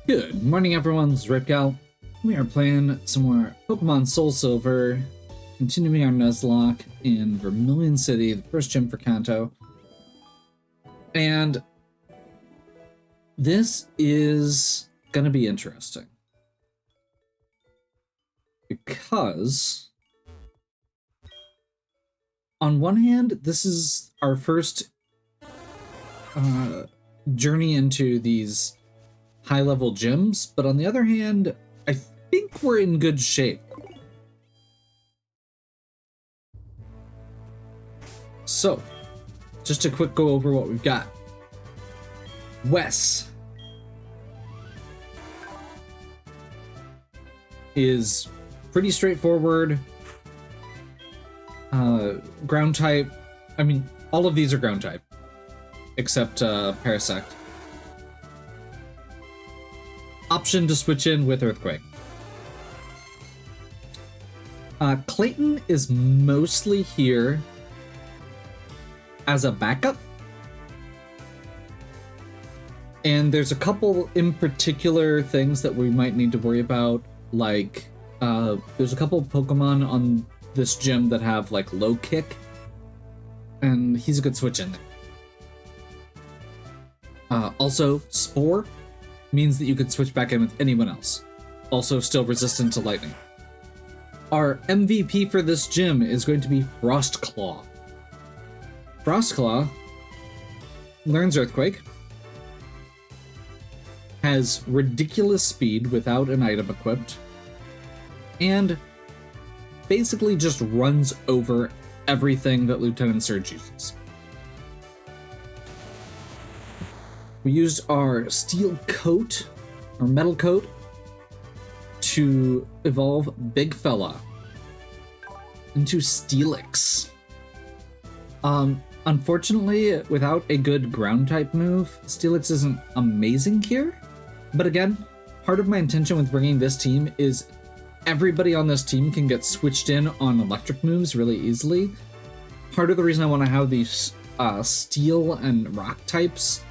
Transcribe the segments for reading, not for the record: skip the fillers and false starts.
Good morning, everyone. This is Ripgal. We are playing some more Pokemon SoulSilver, continuing our Nuzlocke in Vermilion City, the first gym for Kanto. And this is going to be interesting. Because, on one hand, this is our first journey into these high-level gyms, but on the other hand, I think we're in good shape. So, just a quick go over what we've got. Wes is pretty straightforward. Ground type, I mean, all of these are ground type, except Parasect. Option to switch in with Earthquake. Clayton is mostly here as a backup. And there's a couple in particular things that we might need to worry about, like there's a couple of Pokemon on this gym that have like low kick, and he's a good switch in there. Also, Spore means that you could switch back in with anyone else. Also still resistant to lightning. Our MVP for this gym is going to be Frostclaw. Frostclaw learns Earthquake, has ridiculous speed without an item equipped, and basically just runs over everything that Lieutenant Surge uses. We used our steel coat, or metal coat, to evolve Big Fella into Steelix. Unfortunately, without a good ground type move, Steelix isn't amazing here. But again, part of my intention with bringing this team is everybody on this team can get switched in on electric moves really easily. Part of the reason I want to have these steel and rock types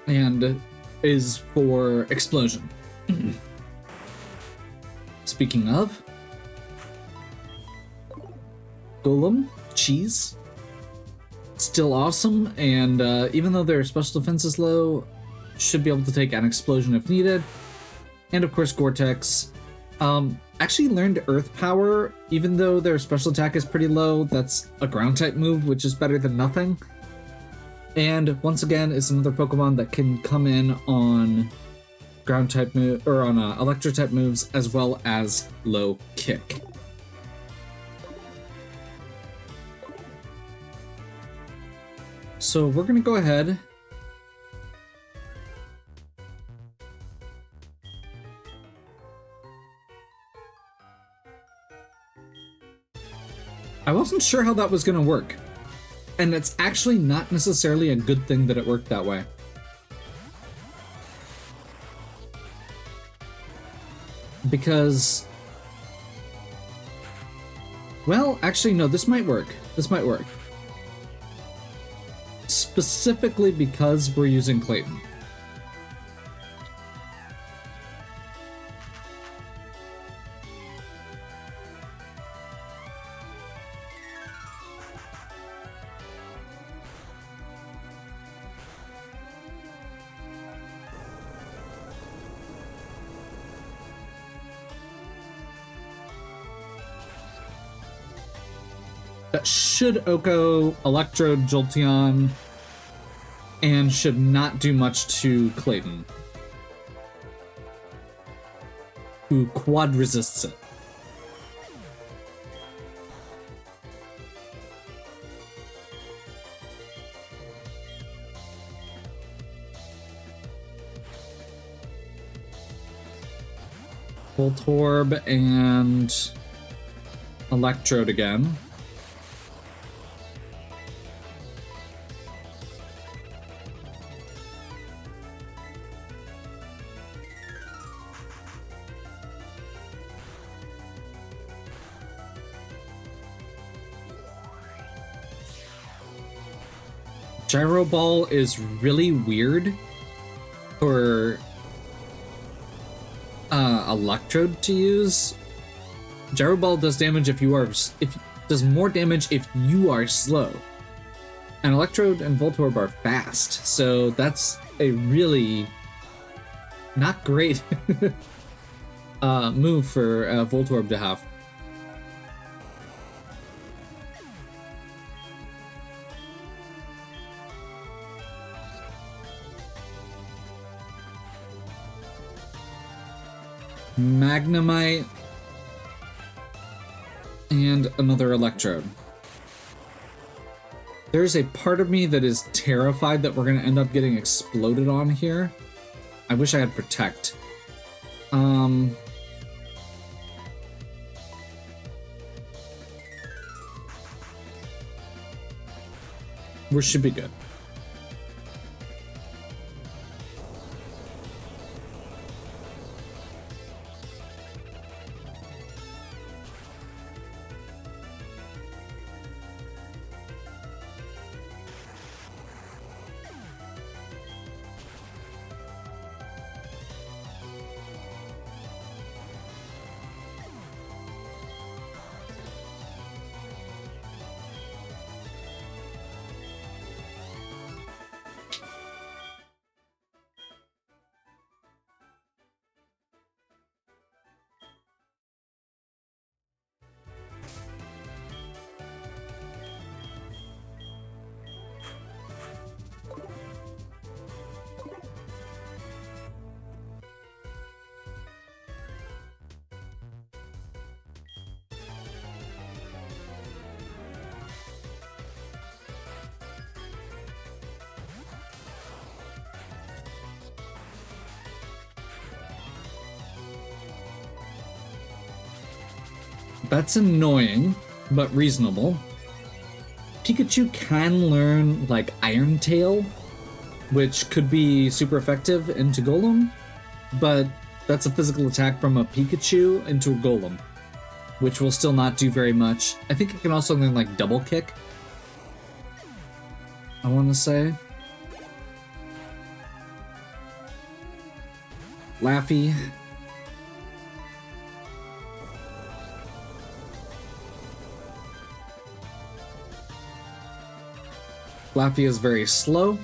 and is for explosion. Speaking of, Golem, Cheese, still awesome, and even though their special defense is low, should be able to take an explosion if needed. And of course, Gore-Tex actually learned Earth Power, even though their special attack is pretty low. That's a ground type move, which is better than nothing. And once again, it's another Pokemon that can come in on ground type move or on electro type moves as well as low kick. So we're gonna go ahead . I wasn't sure how that was gonna work. And it's actually not necessarily a good thing that it worked that way. Because, well, actually, no, this might work. This might work. Specifically because we're using Clayton. That should Oko, Electro, Jolteon, and should not do much to Clayton, who quad resists it. Voltorb and Electrode again. Gyro Ball is really weird per electrode to use. Gyro Ball does damage does more damage if you are slow. And Electrode and Voltorb are fast, so that's a really not great move for Voltorb to have. Magnemite and another Electrode. There's a part of me that is terrified that we're going to end up getting exploded on here. I wish I had Protect. We should be good. That's annoying, but reasonable. Pikachu can learn, like, Iron Tail, which could be super effective into Golem, but that's a physical attack from a Pikachu into a Golem, which will still not do very much. I think it can also learn, like, Double Kick, I want to say. Laffy. Laffy is very slow.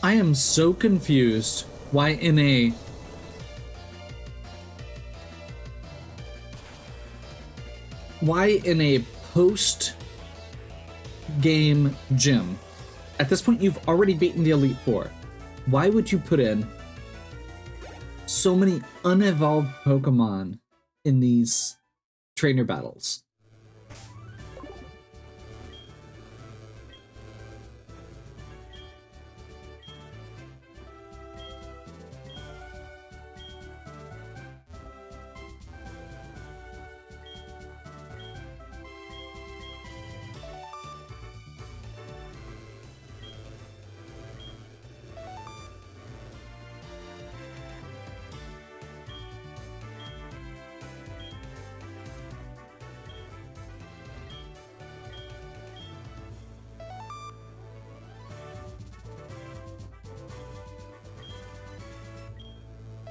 I am so confused why in a post-game gym, at this point you've already beaten the Elite Four, why would you put in so many unevolved Pokemon in these trainer battles?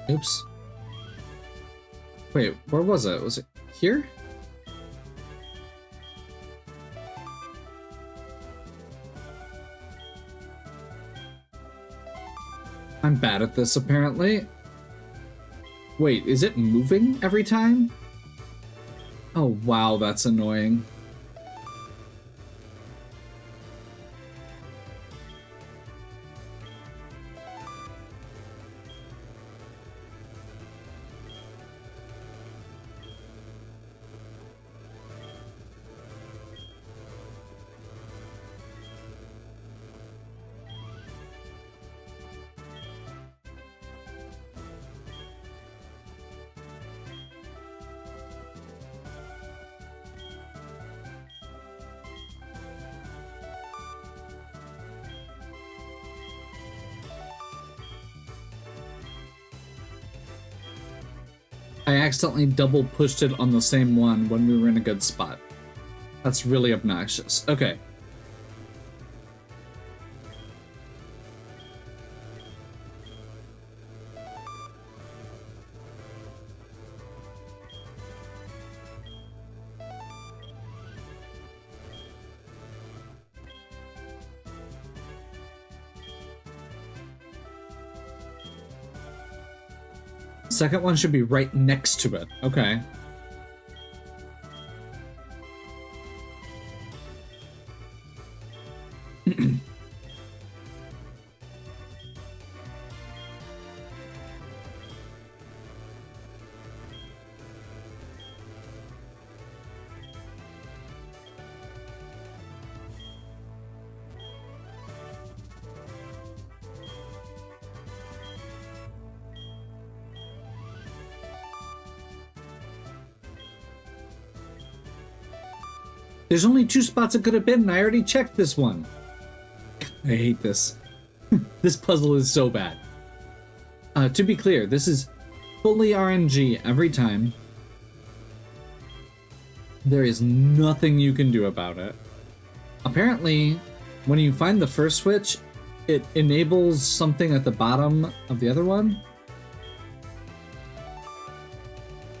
Oops. Wait, where was it? Was it here? I'm bad at this, apparently. Wait, is it moving every time? Oh, wow, that's annoying. I accidentally double pushed it on the same one when we were in a good spot. That's really obnoxious. Okay. Second one should be right next to it. Okay. There's only 2 spots it could have been, and I already checked this one. I hate this. This puzzle is so bad. To be clear, this is fully RNG every time. There is nothing you can do about it. Apparently, when you find the first switch, it enables something at the bottom of the other one.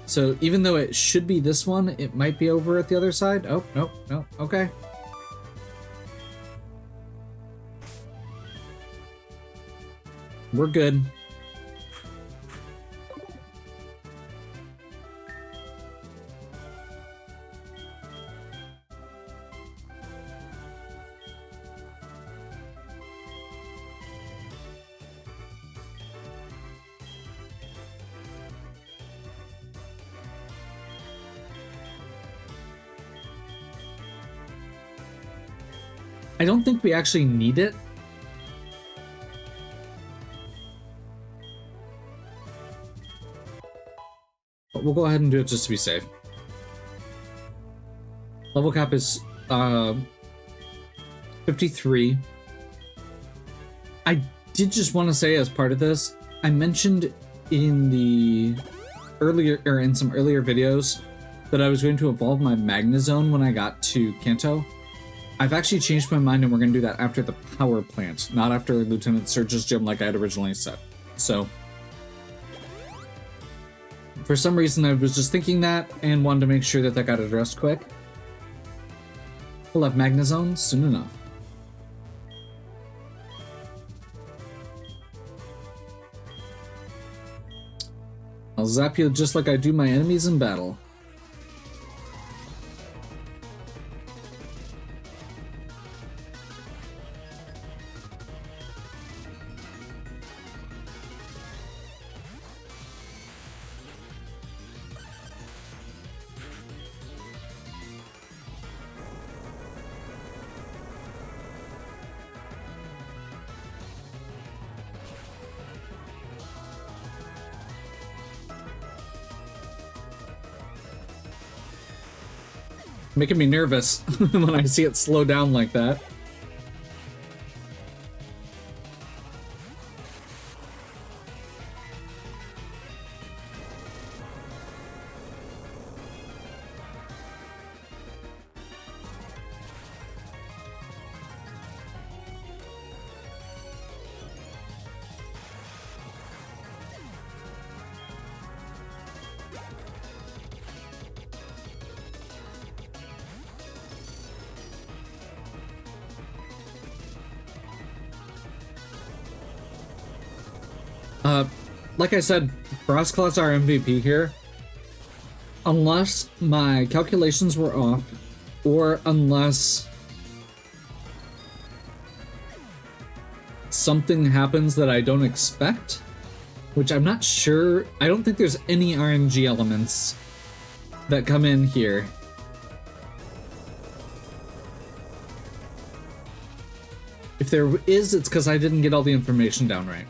So even though it should be this one, it might be over at the other side. Oh, no, no, okay. We're good. I don't think we actually need it. But we'll go ahead and do it just to be safe. Level cap is 53. I did just want to say as part of this, I mentioned in the earlier, or in some earlier videos, that I was going to evolve my Magnezone when I got to Kanto. I've actually changed my mind, and we're going to do that after the power plant, not after Lieutenant Surge's gym like I had originally said. So, for some reason, I was just thinking that and wanted to make sure that that got addressed quick. We'll have Magnezone soon enough. I'll zap you just like I do my enemies in battle. Making me nervous when I see it slow down like that. Like I said, Frostclaw's our MVP here. Unless my calculations were off, or unless something happens that I don't expect, which I'm not sure. I don't think there's any RNG elements that come in here. If there is, it's because I didn't get all the information down right.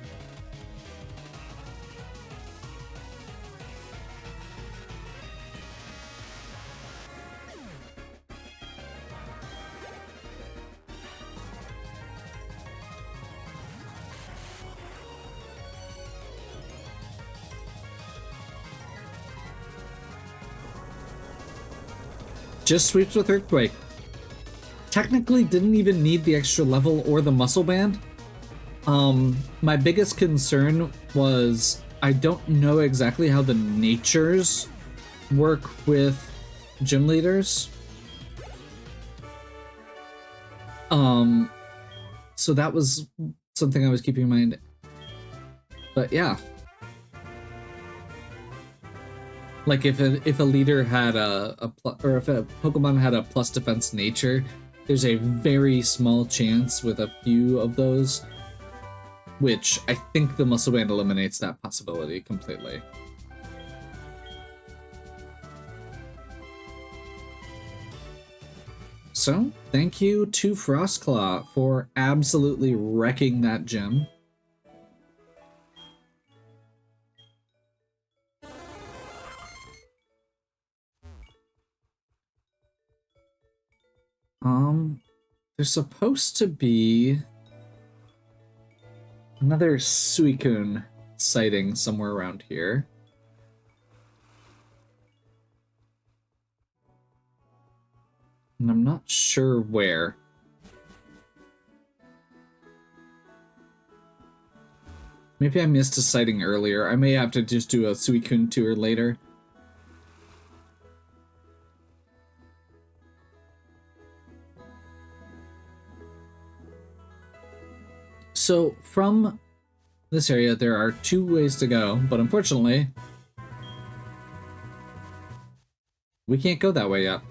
Just sweeps with Earthquake. Technically didn't even need the extra level or the muscle band. My biggest concern was I don't know exactly how the natures work with gym leaders. So that was something I was keeping in mind. But yeah. Like if a leader had or if a Pokemon had a plus defense nature, there's a very small chance with a few of those, which I think the muscle band eliminates that possibility completely. So, thank you to Frostclaw for absolutely wrecking that gym. There's supposed to be another Suicune sighting somewhere around here. And I'm not sure where. Maybe I missed a sighting earlier. I may have to just do a Suicune tour later. So from this area, there are two ways to go, but unfortunately, we can't go that way yet.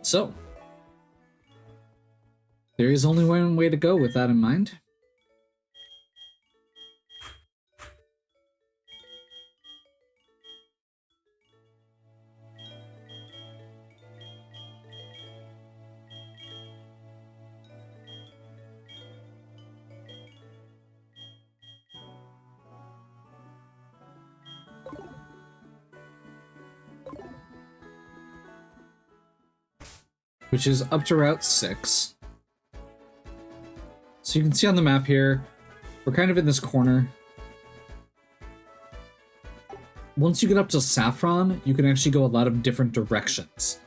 So, there is only one way to go with that in mind. Which is up to Route 6. So you can see on the map here, we're kind of in this corner. Once you get up to Saffron, you can actually go a lot of different directions.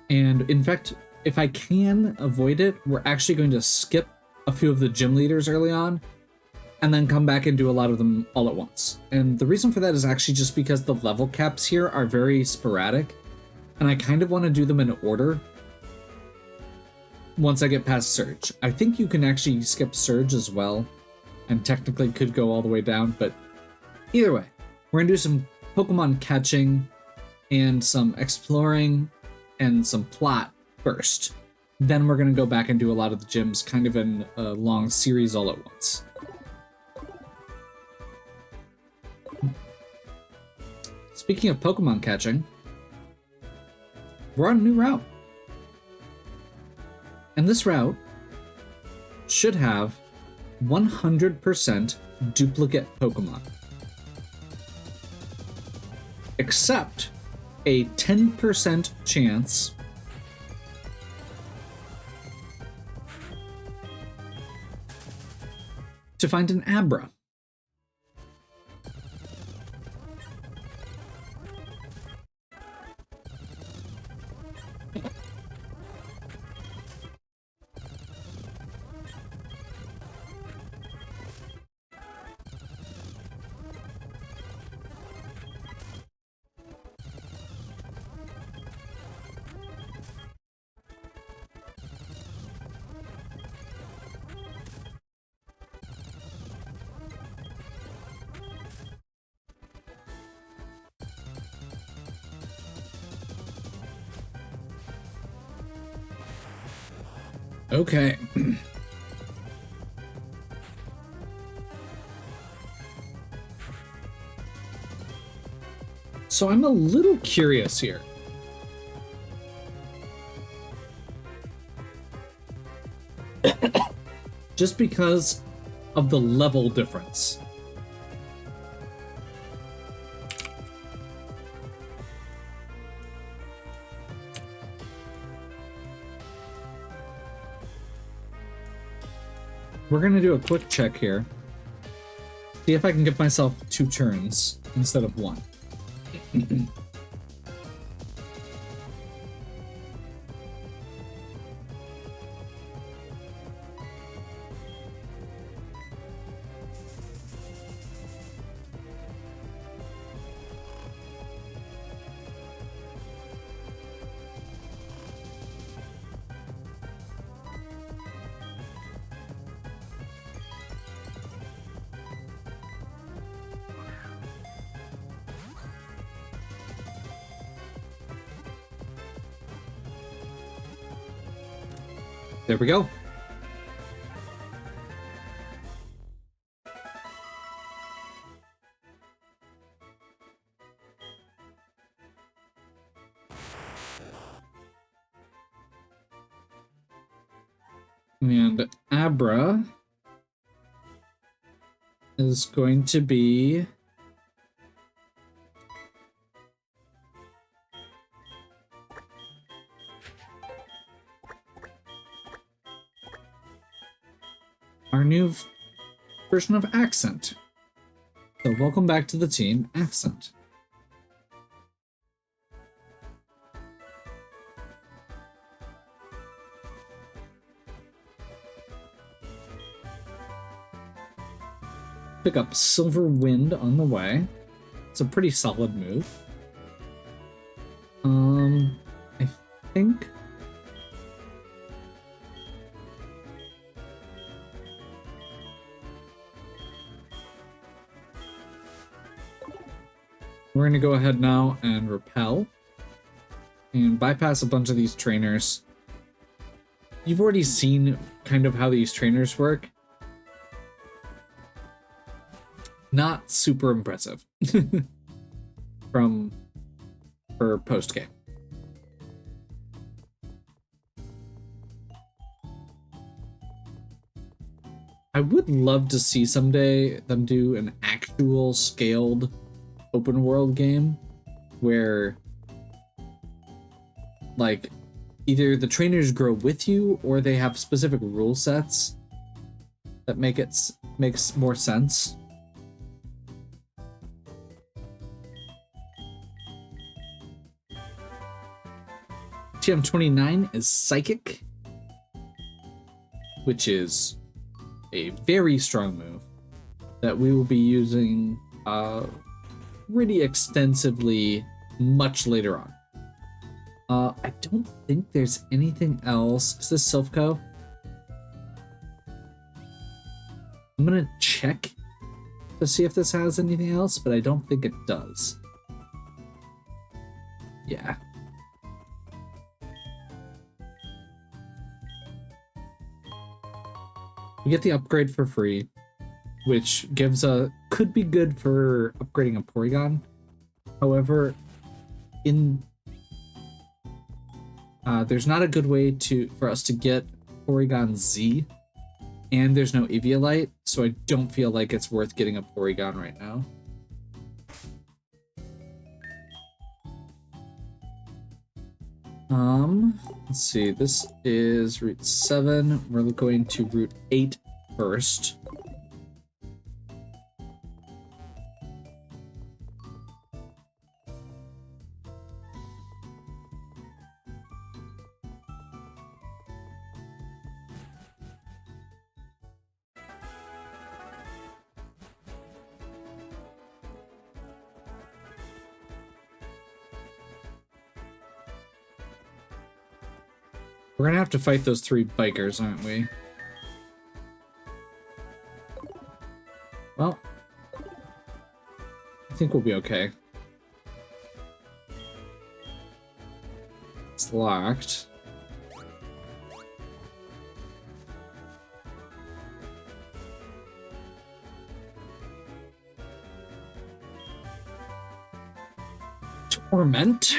And in fact, if I can avoid it, we're actually going to skip a few of the gym leaders early on, and then come back and do a lot of them all at once. And the reason for that is actually just because the level caps here are very sporadic, and I kind of want to do them in order. Once I get past Surge. I think you can actually skip Surge as well, and technically could go all the way down, but either way, we're gonna do some Pokemon catching and some exploring and some plot first. Then we're gonna go back and do a lot of the gyms kind of in a long series all at once. Speaking of Pokemon catching, we're on a new route. And this route should have 100% duplicate Pokemon. Except a 10% chance to find an Abra. Okay. So I'm a little curious here. Just because of the level difference. We're gonna do a quick check here. See if I can give myself 2 turns instead of 1. There we go. And Abra is going to be our new version of Accent. So welcome back to the team, Accent. Pick up Silver Wind on the way. It's a pretty solid move. I think we're going to go ahead now and repel and bypass a bunch of these trainers. You've already seen kind of how these trainers work. Not super impressive for post game. I would love to see someday them do an actual scaled open world game where like either the trainers grow with you or they have specific rule sets that makes more sense. TM29 is Psychic, which is a very strong move that we will be using pretty extensively much later on. I don't think there's anything else. Is this Silphco? I'm gonna check to see if this has anything else, but I don't think it does. Yeah. We get the upgrade for free, which could be good for upgrading a Porygon. However, there's not a good way for us to get Porygon Z, and there's no Eviolite, so I don't feel like it's worth getting a Porygon right now. Let's see, this is Route 7. We're going to Route 8 first. We're gonna have to fight those 3 bikers, aren't we? Well, I think we'll be okay. It's locked. Torment.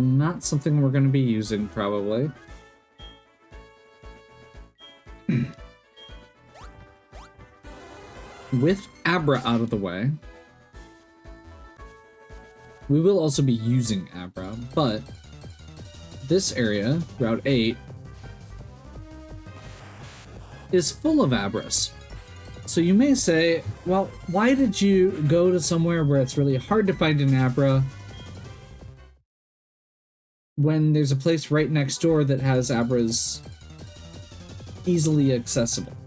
Not something we're going to be using, probably. With Abra out of the way, we will also be using Abra, but this area, Route 8, is full of Abras. So you may say, well, why did you go to somewhere where it's really hard to find an Abra when there's a place right next door that has Abras easily accessible?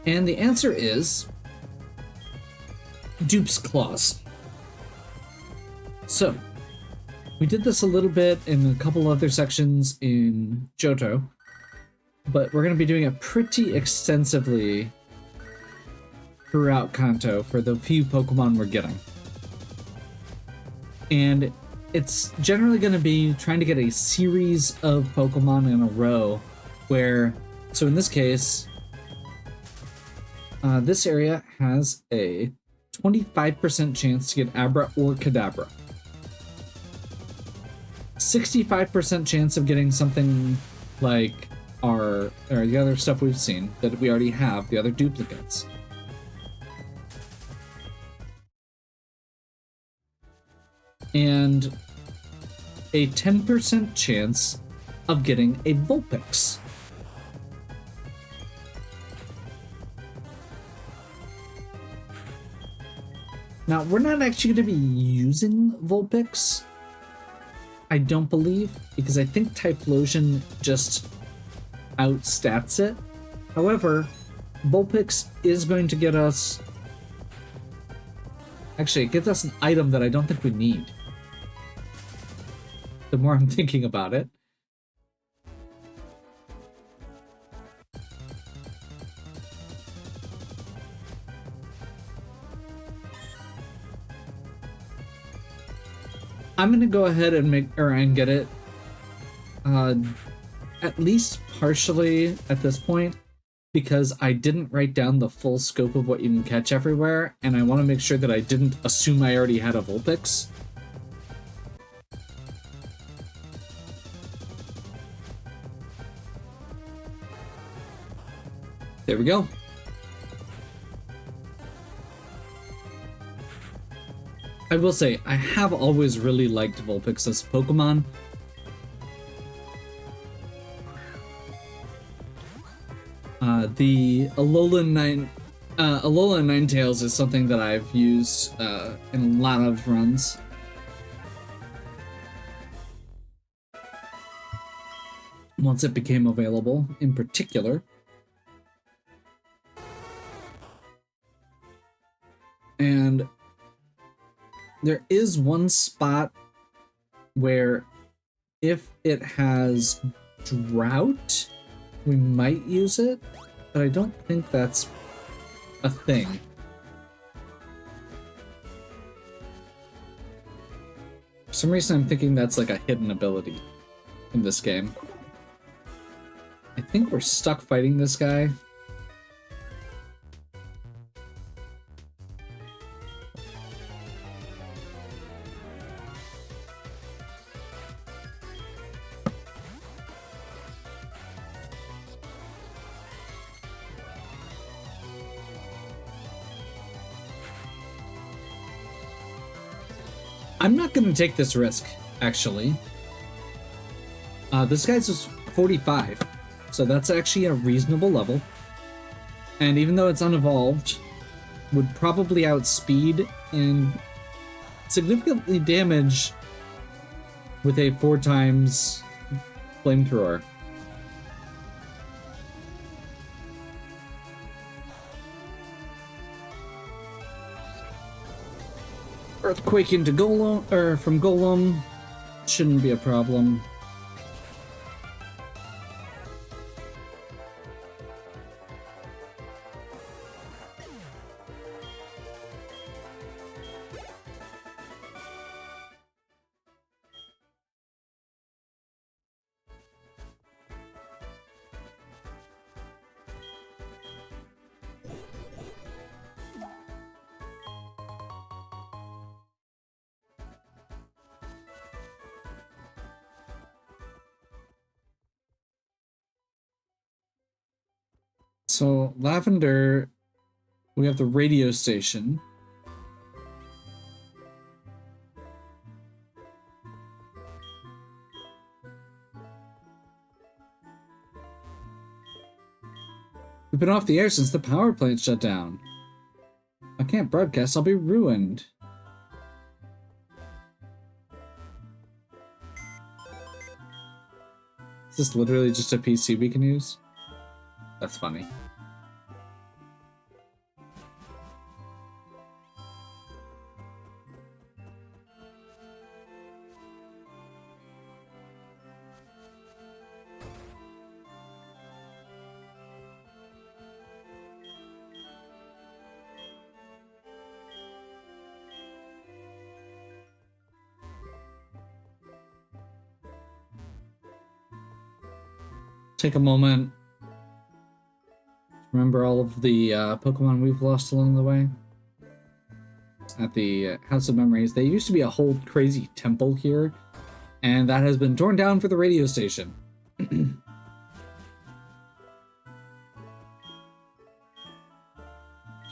And the answer is Dupe's Claws. So, we did this a little bit in a couple other sections in Johto, but we're going to be doing it pretty extensively throughout Kanto for the few Pokemon we're getting. And it's generally going to be trying to get a series of Pokemon in a row where, so in this case, this area has a 25% chance to get Abra or Kadabra. 65% chance of getting something like or the other stuff we've seen that we already have, the other duplicates. And a 10% chance of getting a Vulpix. Now, we're not actually going to be using Vulpix, I don't believe, because I think Typhlosion just outstats it. However, Vulpix is going to get us... Actually, it gets us an item that I don't think we need. The more I'm thinking about it. I'm gonna go ahead and get it at least partially at this point, because I didn't write down the full scope of what you can catch everywhere, and I want to make sure that I didn't assume I already had a Vulpix. There we go. I will say, I have always really liked Vulpix as a Pokemon. The Alolan Ninetales is something that I've used in a lot of runs. Once it became available, in particular. And there is one spot where if it has Drought, we might use it, but I don't think that's a thing. For some reason, I'm thinking that's like a hidden ability in this game. I think we're stuck fighting this guy. I'm not going to take this risk, actually. This guy's just 45, so that's actually a reasonable level. And even though it's unevolved, would probably outspeed and significantly damage with a 4 times flamethrower. Earthquake into Golem, or from Golem, shouldn't be a problem. So, Lavender, we have the radio station. We've been off the air since the power plant shut down. I can't broadcast, I'll be ruined. Is this literally just a PC we can use? That's funny. Take a moment. Remember all of the Pokemon we've lost along the way? At the House of Memories, there used to be a whole crazy temple here, and that has been torn down for the radio station. Okay,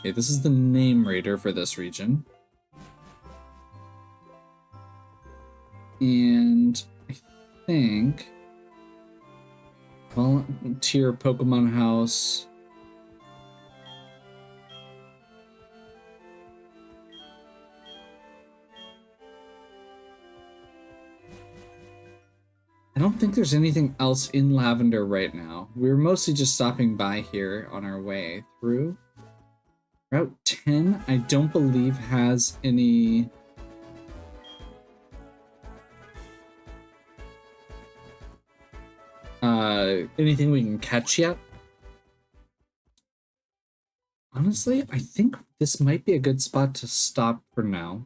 this is the name rater for this region. And I think... Volunteer Pokemon House. I don't think there's anything else in Lavender right now. We were mostly just stopping by here on our way through. Route 10, I don't believe has any... anything we can catch yet. Honestly, I think this might be a good spot to stop for now.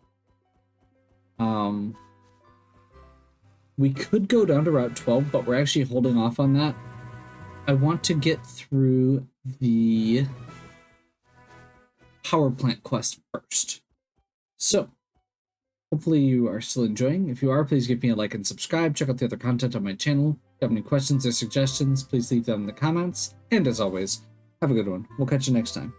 We could go down to Route 12, but we're actually holding off on that. I want to get through the power plant quest first. So, hopefully you are still enjoying. If you are, please give me a like and subscribe. Check out the other content on my channel. If you have any questions or suggestions, please leave them in the comments. And as always, have a good one. We'll catch you next time.